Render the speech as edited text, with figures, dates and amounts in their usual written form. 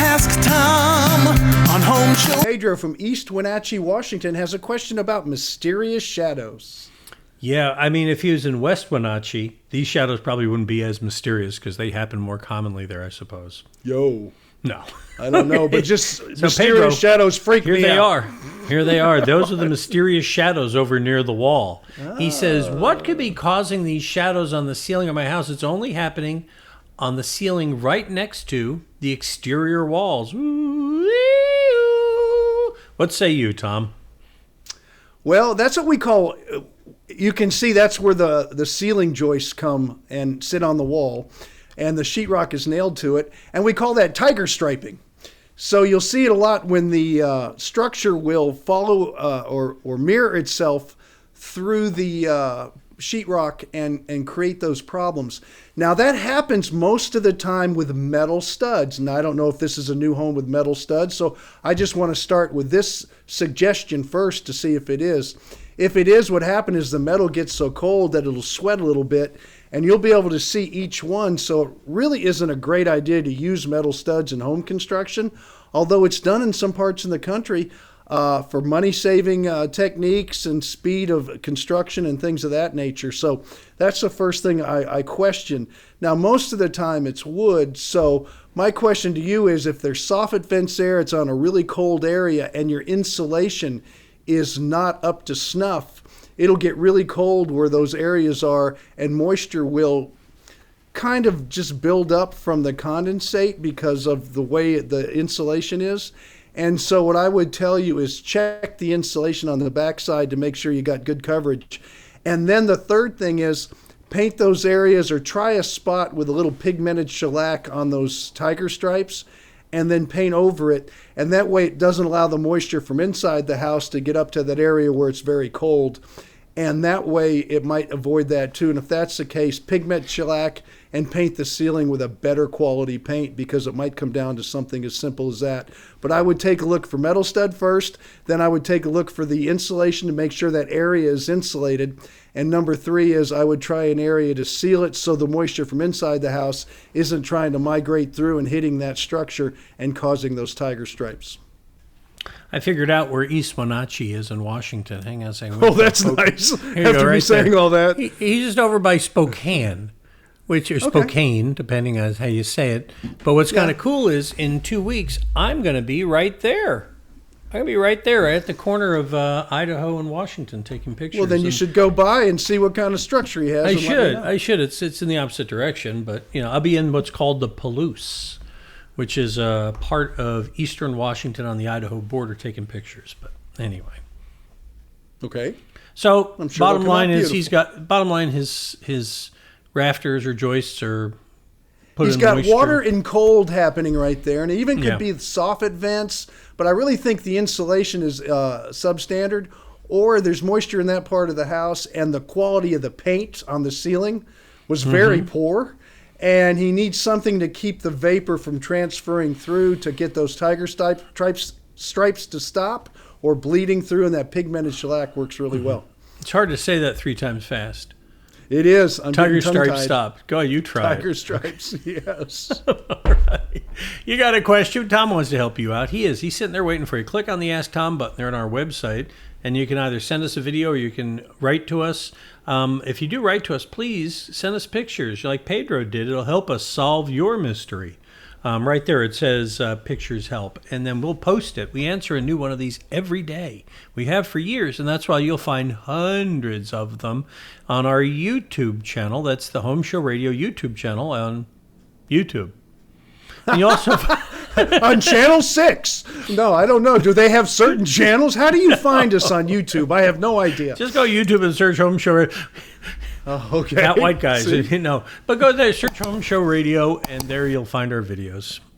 Ask Tom on Home Show. Pedro from East Wenatchee, Washington, has a question about mysterious shadows. Yeah, I mean, if he was in West Wenatchee, these shadows probably wouldn't be as mysterious because they happen more commonly there, I suppose. Yo. No. I don't know, but just So mysterious Pedro, shadows freak me out. Here they are. Those are the mysterious shadows over near the wall. He says, what could be causing these shadows on the ceiling of my house? It's only happening on the ceiling right next to the exterior walls. What say you, Tom? Well, that's what we call, you can see that's where the ceiling joists come and sit on the wall, and the sheetrock is nailed to it, and we call that tiger striping. So you'll see it a lot when the structure will follow or mirror itself through the sheetrock and create those problems. Now that happens most of the time with metal studs, and I don't know if this is a new home with metal studs, so I just want to start with this suggestion first to see if it is. If it is, what happened is the metal gets so cold that it'll sweat a little bit, and you'll be able to see each one, so it really isn't a great idea to use metal studs in home construction, although it's done in some parts in the country for money-saving techniques and speed of construction and things of that nature. So that's the first thing I question. Now, most of the time it's wood, so my question to you is if there's soffit fence there, it's on a really cold area, and your insulation is not up to snuff, it'll get really cold where those areas are, and moisture will kind of just build up from the condensate because of the way the insulation is. And so what I would tell you is check the insulation on the backside to make sure you got good coverage. And then the third thing is paint those areas or try a spot with a little pigmented shellac on those tiger stripes and then paint over it. And that way it doesn't allow the moisture from inside the house to get up to that area where it's very cold. And that way it might avoid that too. And if that's the case, pigment shellac and paint the ceiling with a better quality paint, because it might come down to something as simple as that. But I would take a look for metal stud first, then I would take a look for the insulation to make sure that area is insulated. And number 3 is I would try an area to seal it so the moisture from inside the house isn't trying to migrate through and hitting that structure and causing those tiger stripes. I figured out where East Wenatchee is in Washington. Hang on a second. Oh, that's nice. After me saying there. all that. He's just over by Spokane, which is Spokane, depending on how you say it. But what's kind of cool is in 2 weeks, I'm going to be right there. I'm going to be right there at the corner of Idaho and Washington taking pictures. Well, then you should go by and see what kind of structure he has. I should. It's in the opposite direction. But, I'll be in what's called the Palouse, which is a part of eastern Washington on the Idaho border taking pictures. But anyway. Okay. So I'm sure bottom line is his rafters or joists are put in moisture. He's got water and cold happening right there, and it even could be soffit vents, but I really think the insulation is substandard, or there's moisture in that part of the house, and the quality of the paint on the ceiling was very poor. And he needs something to keep the vapor from transferring through to get those tiger stripes to stop or bleeding through, and that pigmented shellac works really well. It's hard to say that 3 times fast. It is. Tiger stripes stop. Go ahead, you try Tiger stripes, yes. All right. You got a question? Tom wants to help you out. He's sitting there waiting for you. Click on the Ask Tom button there on our website, and you can either send us a video or you can write to us. If you do write to us, please send us pictures like Pedro did. It'll help us solve your mystery. Right there it says pictures help, and then we'll post it. We answer a new one of these every day. We have for years, and that's why you'll find hundreds of them on our YouTube channel. That's the Home Show Radio YouTube channel on YouTube. And you also on channel 6. No, I don't know. Do they have certain channels? How do you find us on YouTube? I have no idea. Just go YouTube and search Home Show Radio. Oh, okay. Not white guys, But go there, search Home Show Radio, and there you'll find our videos.